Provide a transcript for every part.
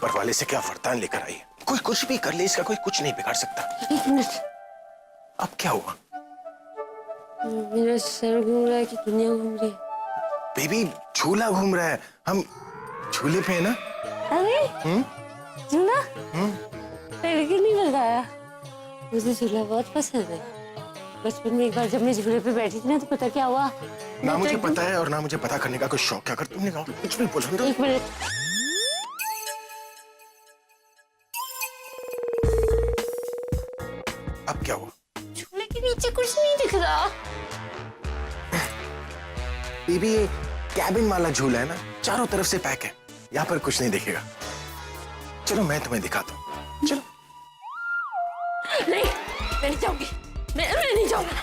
ऊपर वाले से क्या वरदान लेकर आई है। कोई कुछ भी कर ले, इसका कोई कुछ नहीं बिगाड़ सकता। एक मिनट, अब क्या हुआ? मेरा सर घूम रहा है कि दुनिया घूम रही है? बेबी झूला घूम रहा है, हम झूले पे है ना। अरे झूला पहले क्यों नहीं बताया? मुझे झूला बहुत पसंद है। बचपन में एक बार जब मैं झूले पे बैठी थी ना, तो पता क्या हुआ? ना मुझे पता है और ना मुझे पता करने का कोई शौक है। अगर तुमने कहा कुछ भी बोला तो। एक मिनट, अब क्या हुआ? झूले के नीचे कुछ नहीं दिख रहा। बेबी ये कैबिन वाला झूला है ना, चारों तरफ से पैक है, यहाँ पर कुछ नहीं दिखेगा। चलो मैं तुम्हें दिखाता हूँ, चलो। नहीं, मैं नहीं जाऊंगी, मैं नहीं जाऊंगा।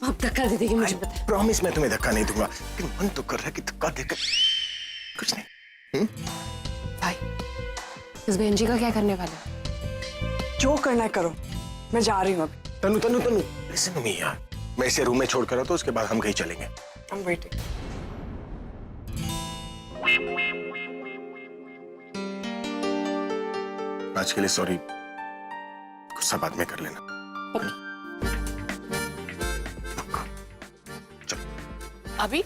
आप धक्का दे देंगे, मुझे पता है। प्रॉमिस मैं तुम्हें धक्का नहीं दूंगा, लेकिन मन तो कर रहा है कि धक्का देकर कुछ नहीं। भाई, इस बहन जी का क्या करने वाला है? जो करना है करो, मैं जा रही हूँ अभी। तनु तनु तनु लिसन टू मी यार, मैं इसे रूम में छोड़कर आता हूँ, उसके बाद हम कहीं चलेंगे। I'm waiting. आज के लिए सॉरी, गुस्सा बाद में कर लेना। अभी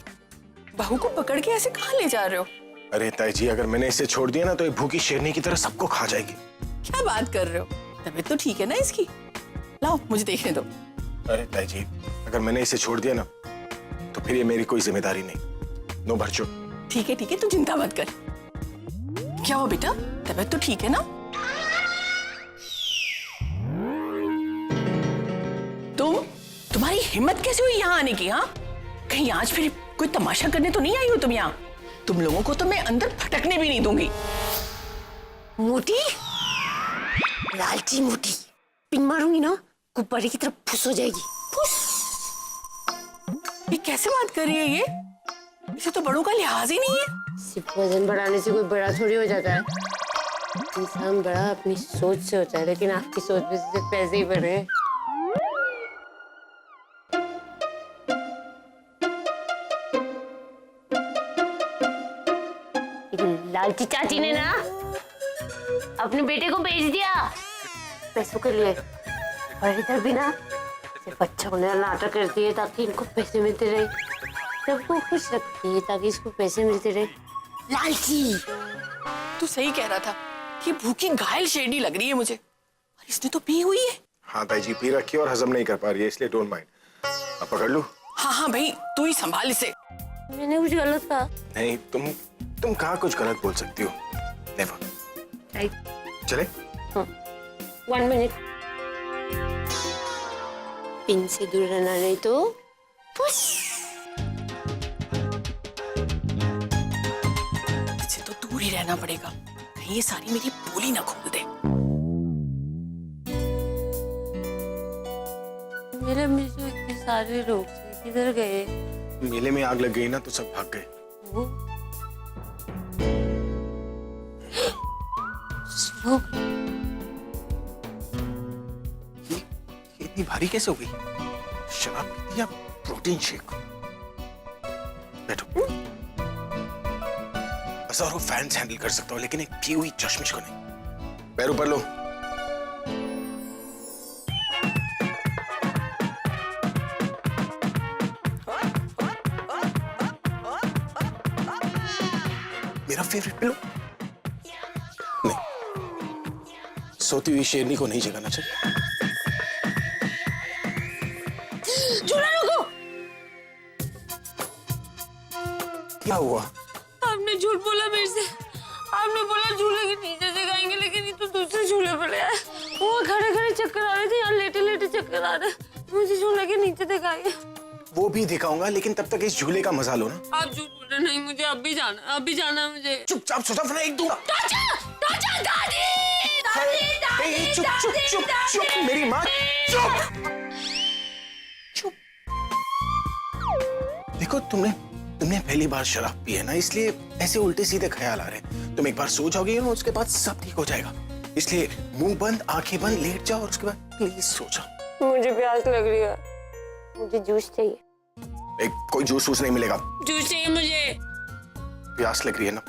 बहू को पकड़ के ऐसे कहाँ ले जा रहे हो? अरे ताई जी, अगर मैंने इसे छोड़ दिया ना तो ये भूखी शेरनी की तरह सबको खा जाएगी। क्या बात कर रहे हो? तबीयत तो ठीक है ना इसकी? लाओ मुझे देखने दो। अरे ताई जी, अगर मैंने इसे छोड़ दिया ना तो फिर ये मेरी कोई जिम्मेदारी नहीं। नो भरचो। ठीक है, तू चिंता मत कर। क्या हुआ बेटा, तबीयत तो ठीक है ना? तुम्हारी हिम्मत कैसे हुई यहाँ आने की? हाँ, कहीं आज फिर कोई तमाशा करने तो नहीं आई हो तुम यहाँ? तुम लोगों को तो मैं अंदर फटकने भी नहीं दूंगी। मोटी, लालची मोटी, पिन मारूंगी ना, गुब्बारे की तरफ फुस हो जाएगी। फुस। ये कैसे बात कर रही है ये? इसे तो बड़ों का लिहाज ही नहीं है। सिर्फ वजन बढ़ाने से कोई बड़ा थोड़ी हो जाता है। इंसान बड़ा अपनी सोच से होता है, लेकिन आपकी सोच में सिर्फ पैसे ही बढ़े हैं। लालची चाची ने ना अपने बेटे को बेच दिया पैसों के लिए, और इधर भी ना सिर्फ अच्छा होने वाला नाटक करती है ताकि इनको पैसे मिलते रहे, सबको खुश रखती है ताकि इसको पैसे मिलते रहे। लालची। तू सही कह रहा था कि भूखी घायल शेरनी लग रही है मुझे, और इसने तो पी हुई है। हाँ ताई जी, पी रखी है और हजम नहीं कर पा रही है, इसलिए डोंट माइंड। अब पकड़ लूं? हाँ भाई, तू ही संभाल इसे। मैंने कुछ गलत कहा? नहीं, तुम कहाँ कुछ गलत बोल सकती हो? नेवर। चले? हाँ। 1 मिनट। पिन से दूर रहना, नहीं तो पुश। इससे तो दूर ही रहना पड़ेगा, कहीं ये सारी मेरी बोली ना खोल दे। मेरे में जो इतने सारे लोग थे, किधर गए? मेले में आग लग गई ना तो सब भाग गए। वो स्मोक। ये इतनी भारी कैसे हो गई? शराब पीती या प्रोटीन शेक? बैठो। हजारों फैंस हैंडल कर सकता हूँ, लेकिन एक पी हुई चश्मिश को नहीं। पैर ऊपर लो। मेरा फेवरेट पिलो? नहीं, सोती हुई शेरनी को नहीं जगाना चाहिए। झूला रोको। क्या हुआ? आपने झूठ बोला मेरे से। आपने बोला झूले के नीचे जगाएंगे, लेकिन ये तो दूसरे झूले पर ले आए। वो खड़े खड़े चक्कर आ रहे थे, यहाँ लेटे लेटे चक्कर आ रहे। मुझे झूले के नीचे दिखाइए। वो भी दिखाऊंगा, लेकिन तब तक इस झूले का मजा लो ना। आप झूठ बोल रहे। नहीं, मुझे अब भी जाना है मुझे। चुपचाप सोचा, वरना एक दूंगा। दादी, दादी, दादी, चुप चुप चुप चुप, मेरी माँ चुप चुप। देखो, तुमने पहली बार शराब पी है ना, इसलिए ऐसे उल्टे सीधे ख्याल आ रहे हैं। तुम एक बार सो जाओगे ना, उसके बाद सब ठीक हो जाएगा। इसलिए मुंह बंद, आंखें बंद, लेट जाओ और उसके बाद प्लीज सो जाओ। मुझे प्यास लग रही है, मुझे जूस चाहिए। कोई जूस नहीं मिलेगा। जूस चाहिए मुझे। प्यास लग रही है ना,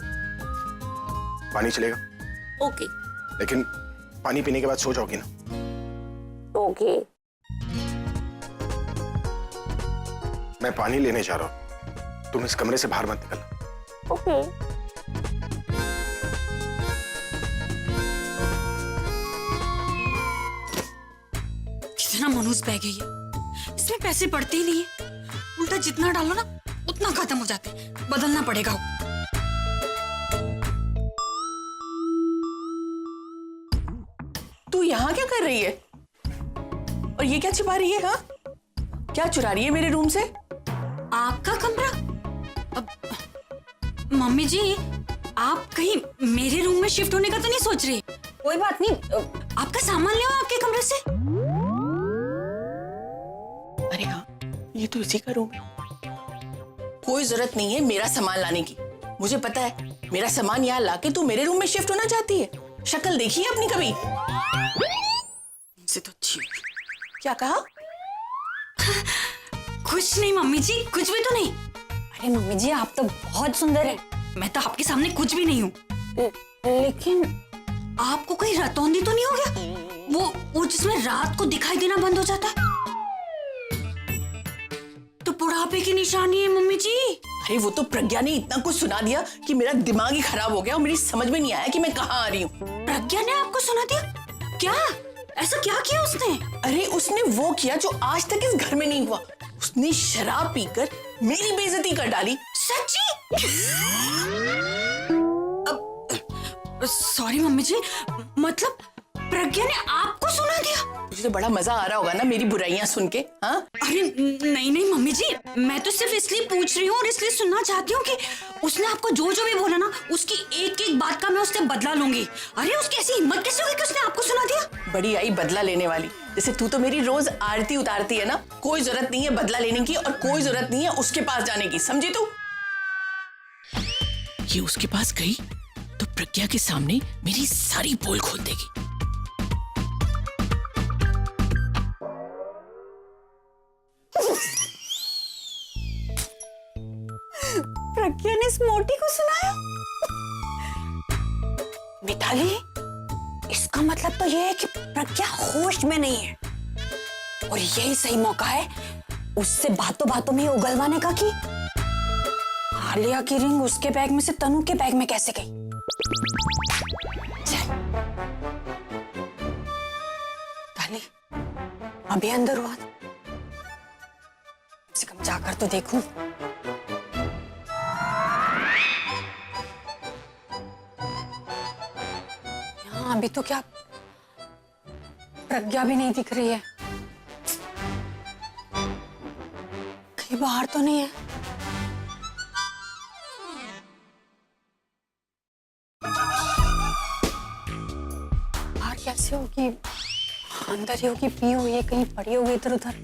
पानी चलेगा? ओके लेकिन पानी पीने के बाद सो जाओगी ना? ओके। मैं पानी लेने जा रहा हूँ, तुम इस कमरे से बाहर मत निकलना। ओके। कितना मनूस बैग है ये, इसमें पैसे पड़ते ही नहीं है, उल्टा जितना डालो ना उतना खत्म हो जाते हैं, बदलना पड़ेगा। तू यहाँ क्या कर रही है? और ये क्या छिपा रही है? हाँ, क्या चुरा रही है मेरे रूम से? आपका कमरा? अब मम्मी जी, आप कहीं मेरे रूम में शिफ्ट होने का तो नहीं सोच रही? कोई बात नहीं, आपका सामान ले आओ आपके कमरे से। अरे हाँ, ये तो इसी का रूम है। कोई जरूरत नहीं है मेरा सामान लाने की। मुझे पता है मेरा सामान यहाँ लाके तू मेरे रूम में शिफ्ट होना चाहती है। शक्ल देखी है अपनी कभी? से तो अच्छी। क्या कहा? कुछ नहीं मम्मी जी, कुछ भी तो नहीं। अरे मम्मी जी, आप तो बहुत सुंदर हैं। मैं तो आपके सामने कुछ भी नहीं हूँ। लेकिन आपको कोई रतौंधी तो नहीं हो गया? वो जिसमें रात को दिखाई देना बंद हो जाता है, तो बुढ़ापे की निशानी है मम्मी जी। अरे वो तो प्रज्ञा ने इतना कुछ सुना दिया कि मेरा दिमाग ही खराब हो गया और मेरी समझ में नहीं आया कि मैं कहाँ आ रही हूँ। प्रज्ञा ने आपको सुना दिया? क्या? ऐसा क्या किया उसने? अरे उसने वो किया जो आज तक इस घर में नहीं हुआ। उसने शराब पीकर मेरी बेइज्जती कर डाली। सच्ची? अब सॉरी मम्मी जी, मतलब प्रज्ञा ने आपको सुना दिया? मुझे तो बड़ा मजा आ रहा होगा ना मेरी बुराइयां सुन के। हाँ, अरे नहीं नहीं मम्मी जी, मैं तो सिर्फ इसलिए पूछ रही हूँ और इसलिए सुनना चाहती हूँ कि उसने आपको जो जो भी बोला ना, उसकी एक एक बात का मैं उससे बदला लूंगी। अरे उसकी ऐसी हिम्मत कैसे हुई कि उसने आपको सुना दिया? बड़ी आई बदला लेने वाली। जैसे तू तो मेरी रोज आरती उतारती है ना, कोई जरूरत नहीं है बदला लेने की और कोई जरूरत नहीं है उसके पास जाने की, समझी तू? ये उसके पास गई तो प्रज्ञा के सामने मेरी सारी पोल खोल देगी। प्रज्ञा ने इस मोटी को सुनाया? मिताली, इसका मतलब तो ये है कि प्रज्ञा होश में नहीं है और यही सही मौका है उससे बातों बातों में उगलवाने का कि आलिया की रिंग उसके बैग में से तनु के बैग में कैसे गई। चल ताली, अभी अंदर हुआ, कम से कम जाकर तो देखूं। यहाँ अभी तो क्या प्रज्ञा भी नहीं दिख रही है, कहीं बाहर तो नहीं है। बाहर कैसे होगी? अंदर ही होगी, पी हुई है, कहीं पड़ी होगी इधर उधर।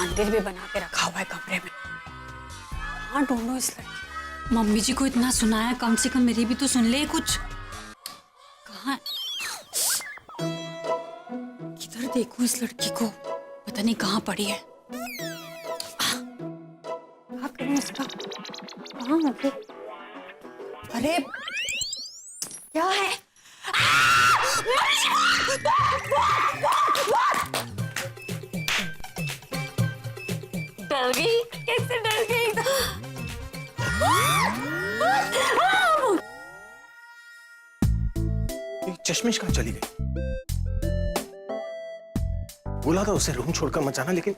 मंदिर भी बना के रखा हुआ है कमरे में। हाँ, ढूंढो इस लड़की। मम्मी जी को इतना सुनाया, कम से कम मेरी भी तो सुन ले कुछ। कहाँ है? किधर देखूं इस लड़की को, पता नहीं कहाँ पड़ी है। क्या करूं इसका? कहाँ होगी? अरे क्या है? डर गई, कैसे डर गई? चश्मिश कहाँ चली गई? बोला था उसे रूम छोड़कर मत जाना, लेकिन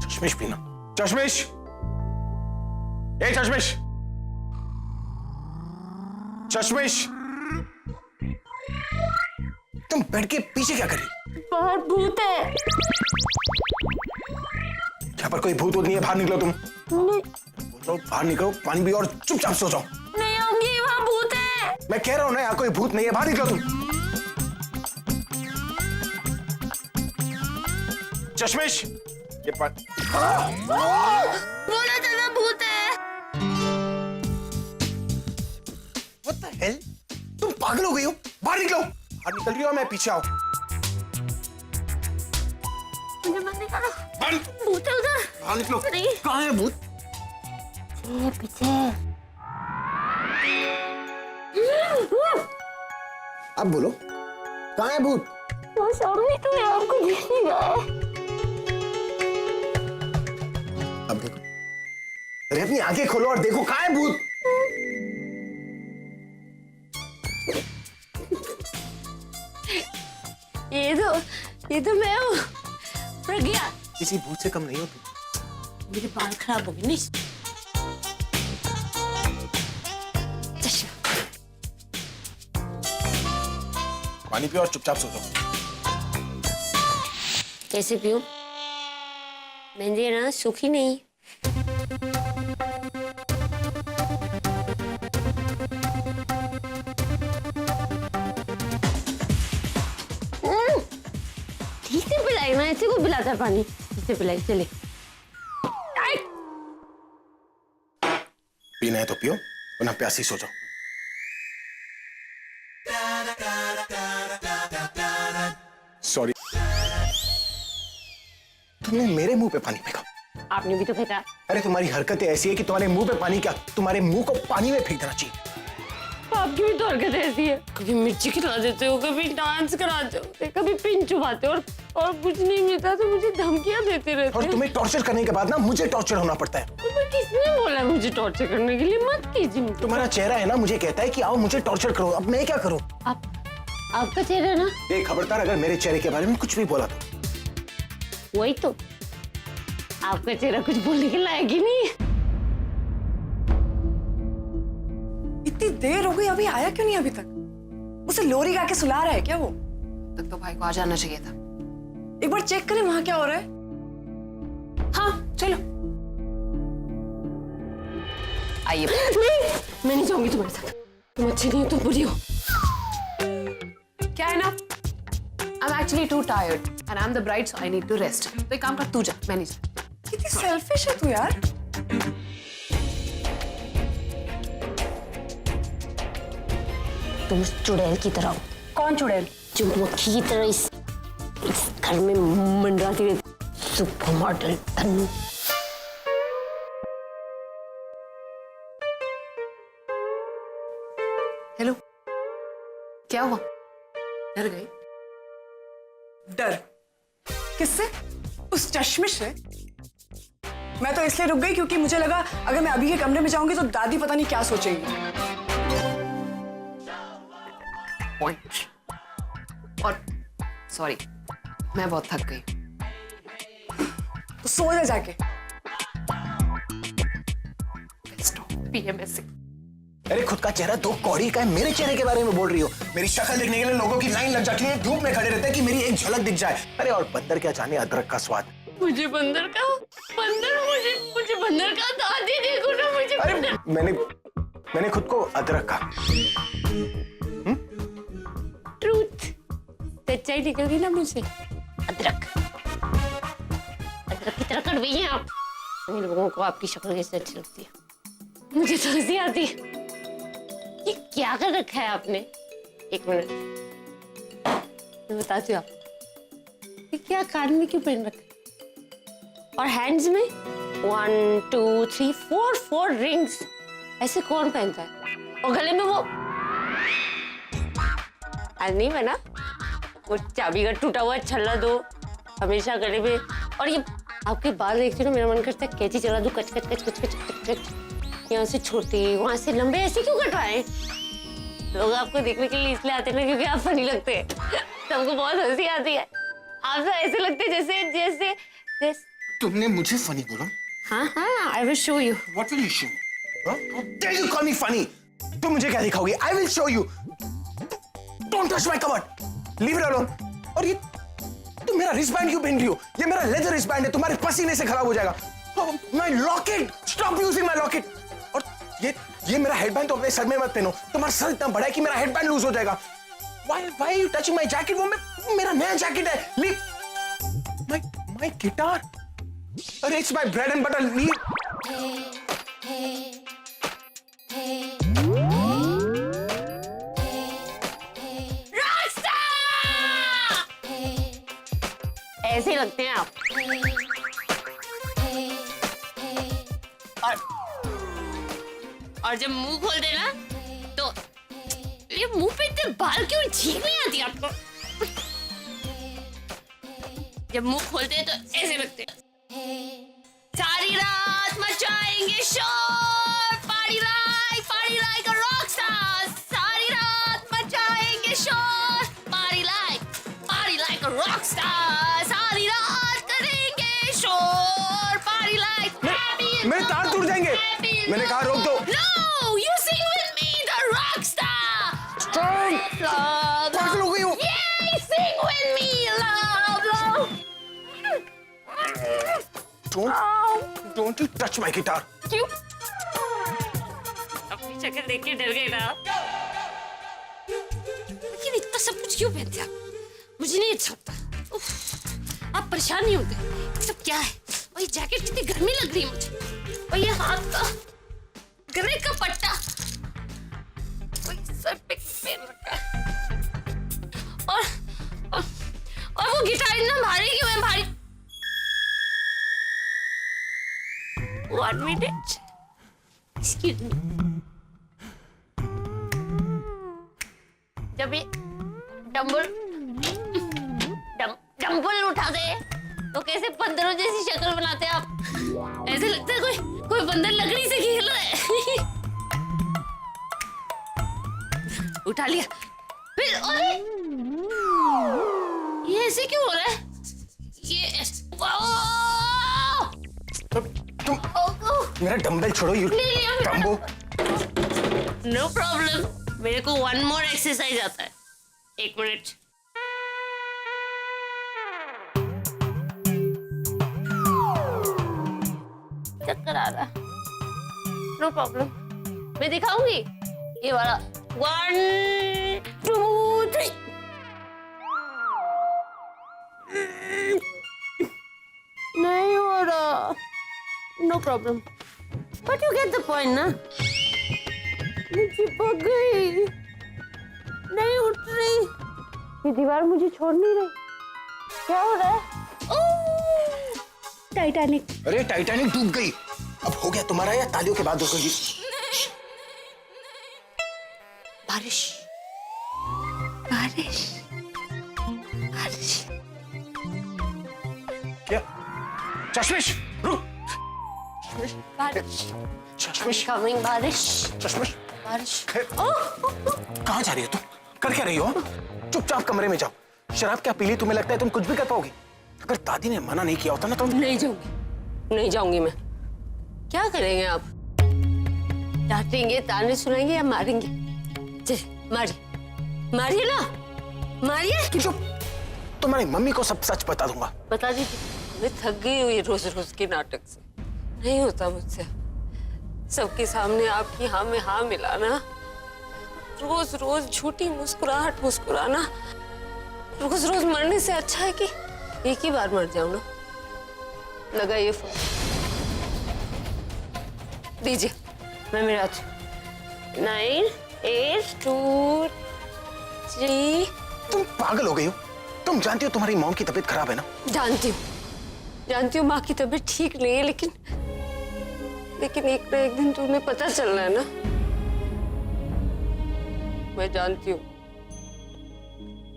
चश्मिश भी ना। चश्मिश, ए चश्मिश, चश्मिश, तुम बेड के पीछे क्या कर रही? बाहर भूत है। यहाँ पर कोई भूत नहीं है, बाहर निकलो तुम। नहीं, बोलो बाहर निकलो, पानी भी और चुपचाप सो जाओ। नहीं होंगी, वहाँ भूत है। मैं कह रहा हूं ना, यहाँ कोई भूत नहीं है, बाहर निकलो तुम। चश्मिश, ये बोला था ना भूत है। What the hell? तुम पागल हो गई हो? बाहर निकलो। बाहर निकल रही हो, मैं पीछे आओ। मुझे मत निकालो। भूत है उधर। बाहर निकलो। नहीं। कहाँ है भूत? ये पीछे। अब बोलो, कहाँ है भूत? वो सामने तो है, आपको दिख नहीं रहा है। अब देखो, अरे अपनी आंखें खोलो और देखो, कहाँ है भूत? ये तो मैं हूँ, प्रज्ञा। किसी भूत से कम नहीं हो तुम। मेरे बाल खराब हो गए नहीं। चश्मा। पानी पियो और चुपचाप सो जाओ। कैसे पीऊं? मेहंदी ना सूखी नहीं। ठीक से पिलाई ना, ऐसे को पिलाता है पानी। ठीक से पिलाई, चले। पीना है तो पियो, वरना प्यासी सो जाओ। सॉरी, तुमने मेरे मुंह पे पानी फेंका। आपने भी तो फेंका। अरे तुम्हारी हरकतें ऐसी है कि तुम्हारे मुंह पे पानी क्या, तुम्हारे मुंह को पानी में फेंक देना चाहिए। आपकी भी तो हरकत ऐसी है, कभी मिर्ची खिला देते हो, कभी डांस कराते हो, कभी पिन चुबाते हो, और कुछ नहीं मिलता तो मुझे धमकियां देते रहते और हो। तुम्हें टॉर्चर करने के बाद ना मुझे टॉर्चर होना पड़ता है। तो किसने बोला मुझे टॉर्चर करने के लिए? मत कीजिए मुझे। तुम्हारा चेहरा है ना, मुझे कहता है कि आओ मुझे टॉर्चर करो। अब मैं क्या करूं? आपका चेहरा ना, देख खबरदार, अगर मेरे चेहरे के बारे में कुछ भी बोला तो। वही तो, आपका चेहरा कुछ बोलने के लायक ही नहीं है। इतनी देर हो गई, अभी आया क्यों नहीं अभी तक? उसे लोरी गा के सुला रहा है क्या वो? तक तो भाई को आ जाना चाहिए था। एक बार चेक करें वहां क्या हो रहा है। हाँ चलो आइए। नहीं, मैं नहीं जाऊंगी तुम्हारे साथ। तुम अच्छी नहीं हो, तुम बुरी हो। क्या है ना, I am actually too tired and I am the bride so I need to rest. तो एक काम कर, तू जा, मैं नहीं जा। कितनी सेल्फिश है तू यार। तुम चुड़ैल की तरह हो। कौन चुड़ैल? जो मक्खी की तरह इस घर में मंडराती रहती। Super model Tannu. हेलो, क्या हुआ? डर गए? डर किससे? उस चश्मिश से? मैं तो इसलिए रुक गई क्योंकि मुझे लगा अगर मैं अभी के कमरे में जाऊंगी तो दादी पता नहीं क्या सोचेंगी। पॉइंट। और सॉरी, मैं बहुत थक गई। तो सो जा जाके। PMS। अरे खुद का चेहरा दो कौड़ी का है, मेरे चेहरे के बारे में बोल रही हो? मेरी शक्ल देखने के लिए लोगों की लाइन लग जाती है, धूप में खड़े रहते हैं कि मेरी एक झलक दिख जाए। अरे और बंदर क्या जाने अदरक का स्वाद। मुझे बंदर का, मुझे बंदर का दादी देखो ना, मुझे अरे बंदर। मैंने खुद को अदरक का। ट्रूथ, सच्चाई निकल गई ना मुझसे। अदरक की तरह कड़वी हैं आप। उन लोगों को आपकी शक्ल कैसे अच्छी लगती है, मुझे तो हंसी आती है। ये क्या कर रखा है आपने? एक मिनट, मैं बताती हूँ आपको। ये क्या कान में क्यों पहन रखा है? और हैंड्स में 1 2 3 4 रिंग्स। ऐसे कौन पहनता है? और गले में वो आज नहीं बना, वो चाबी का टूटा हुआ छल्ला दो हमेशा गले में। और ये आपके बाल देखते हो ना, मेरा मन करता है कैची चला दूं, कच कच कच कच कच कच कच। यहाँ से छोटे, वहां से लंबे, ऐसे क्यों कटवाए? लोग आपको देखने के लिए इसलिए आते हैं ना क्योंकि आप फनी लगते हैं। सबको बहुत हंसी आती है। आप तो ऐसे लगते हैं जैसे जैसे जैसे तुमने मुझे फनी बोला? हाँ, I will show you. What will you show me? Huh? How dare you call me funny? तुम मुझे क्या दिखाओगी? I will show you. Don't touch my cupboard. Leave it alone. और ये तुम मेरा रिस्टबैंड क्यों पहन रही हो? ये मेरा लेदर रिस्टबैंड है, तुम्हारे पसीने से खराब हो जाएगा। My locket. Stop using my locket. और ये मेरा हेडबैंड तो अपने सर में मत पहनो। तुम्हारा सर इतना बड़ा है कि मेरा हेडबैंड लूज हो जाएगा। Why are you touching my jacket? वो मेरा नया जैकेट है। Leave my guitar. अरे it's my bread and butter. Leave. ऐसे लगते हैं आप। और जब मुंह खोल देना तो ये मुंह पे इतने बाल क्यों? ठीक नहीं आती आपको? जब मुंह खोलते हैं तो ऐसे लगते हैं। सारी रात मचाएंगे शोर, पार्टी लाइक अ रॉकस्टार। सारी रात मचाएंगे शोर, पार्टी लाइक अ रॉकस्टार। सारी रात करेंगे शोर, पार्टी लाइक। मेरे तार टूट जाएंगे। मैंने कहा रोक दो। No, you sing with me, the rockstar. पागल हो गई हो? Yeah, sing with me, love. Don't you touch my guitar. क्यों? अपनी शक्ल देख के डर गए ना? लेकिन इतना सब कुछ क्यों पहनते आप? मुझे नहीं अच्छा लगता। उफ, आप परेशान नहीं होते? ये सब क्या है? और ये जैकेट कितनी गर्मी लग रही है मुझे। और ये हाथ का गले का पट्टा, और सर पे पहन रखा है। और वो गिटार इतना भारी क्यों है? भारी। One minute. Excuse me. जब ये डंबल उठाते हैं तो कैसे बंदरों जैसी शक्ल बनाते हैं आप? ऐसे लगता है कोई बंदर लकड़ी से खेल रहा है। उठा लिया फिर। अरे ये ऐसे क्यों हो रहा है? ये तुम मेरा डंबल छोड़ो। You Dumbo. No problem. मेरे को वन मोर एक्सरसाइज आता है। 1 मिनट। चक्कर आ रहा। नो प्रॉब्लम, मैं दिखाऊंगी। ये वाला 1 2 3। नहीं हो रहा। No problem, but you get the point ना। मैं चिपक गई, नहीं उठ रही। ये दीवार मुझे छोड़ नहीं रही। क्या हो रहा है? ओह, टाइटैनिक। अरे टाइटैनिक डूब गई। अब हो गया तुम्हारा या तालियों के बाद होगी? बारिश बारिश बारिश। क्या? चश्मिश रुक। बारिश चश्मिश कमिंग। बारिश चश्मिश बारिश। कहाँ जा रही हो तुम? कर क्या रही हो? चुपचाप कमरे में जाओ। शराब क्या पी ली? तुम्हें लगता है तुम कुछ भी कर पाओगी? अगर दादी ने मना नहीं किया होता ना तो नहीं जाऊंगी, नहीं जाऊंगी मैं। क्या करेंगे आप? डांटेंगे, ताने सुनाएंगे या मारेंगे? मारिए ना, मारिए। चुप। तुम्हारी मम्मी को सब सच बता दूंगा। बता दीजिए। मैं थक गई हूँ ये रोज रोज के नाटक से। नहीं होता मुझसे। सबके सामने आपकी हाँ में हाँ मिलाना, रोज रोज झूठी मुस्कुराहट मुस्कुराना, रोज रोज मरने से अच्छा है कि एक ही बार मर जाऊं ना। लगाइए फोन, दीजिए, मैं मिलाती हूँ। 9 8 2 3। तुम पागल हो गई हो? तुम जानती हो तुम्हारी मॉम की तबीयत खराब है ना? जानती हूँ माँ की तबीयत ठीक नहीं है, लेकिन एक ना एक दिन तुम्हें पता चलना है ना। मैं जानती हूँ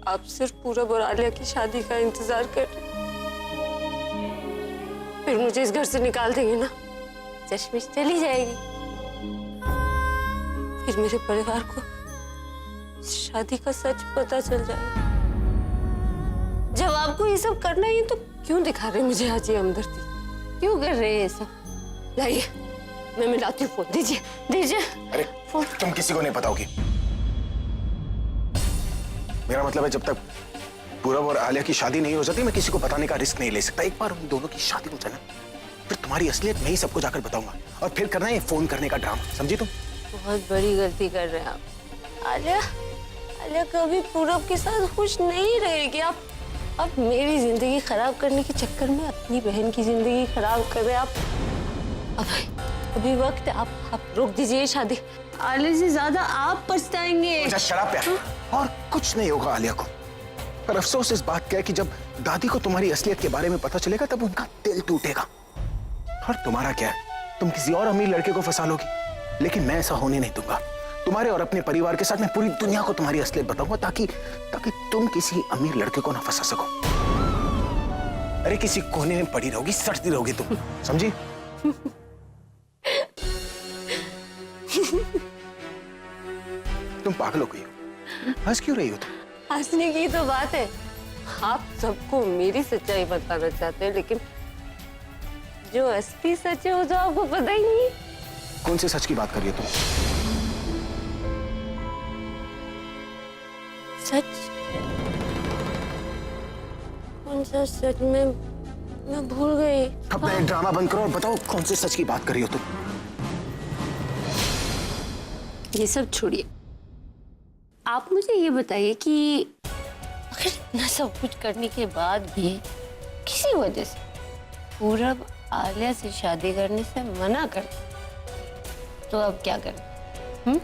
आप सिर्फ पूरब और आलिया की शादी का इंतजार कर रहे, फिर मुझे इस घर से निकाल देंगे ना, चश्मिश चली जाएगी, फिर मेरे परिवार को शादी का सच पता चल जाएगा। जब आपको ये सब करना ही तो क्यों दिखा रहे मुझे आज ये हमदर्दी? क्यों कर रहे हैं ये सब? लाइए, मैं मिलाती हूँ फोन। दीजिए दीजिए। अरे फोन तुम किसी को नहीं बताओगी। मेरा मतलब है जब तक पूरब और आलिया की शादी नहीं हो जाती मैं किसी को बताने का रिस्क नहीं ले सकता। एक बार उन दोनों की शादी हो जाए ना, फिर तुम्हारी असलियत मैं ही सबको जाकर बताऊंगा और फिर करना है फोन करने का ड्रामा। समझी तुम? बहुत बड़ी गलती कर रहे हैं आप। आलिया कभी पूरब के साथ खुश नहीं रहेगी। आप मेरी जिंदगी खराब करने के चक्कर में अपनी बहन की जिंदगी खराब कर रहे हैं आप। अभी वक्त है, आप रोक दीजिए शादी। आलिया से ज्यादा आप पछताएंगे। शराब प्यार और कुछ नहीं होगा आलिया को। पर अफसोस इस बात का है कि जब दादी को तुम्हारी असलियत के बारे में पता चलेगा तब उनका दिल टूटेगा। और तुम्हारा क्या है, तुम किसी और अमीर लड़के को फंसा लोगी, लेकिन मैं ऐसा होने नहीं दूंगा। तुम्हारे और अपने परिवार के साथ मैं पूरी दुनिया को तुम्हारी असलियत बताऊंगा, ताकि ताकि तुम किसी अमीर लड़के को ना फंसा सको। अरे किसी कोने में पड़ी रहोगी, सड़ती रहोगी तुम, समझी? तुम पागल हो गई हो, हंस क्यों रही हो तुम? हंसने की तो बात है, आप सबको मेरी सच्चाई बताना चाहते हैं, लेकिन जो असली सच है वो तो आपको पता ही नहीं है। कौन से सच की बात कर रही हो तुम? सच? कौन सा सच? मैं भूल गई। अपना ये ड्रामा बंद करो और बताओ कौन से सच की बात कर रही हो तुम? ये सब छोड़िए, आप मुझे ये बताइए कि अगर इतना सब कुछ करने के बाद भी किसी वजह से पूरब आलिया से शादी करने से मना कर तो अब क्या करें?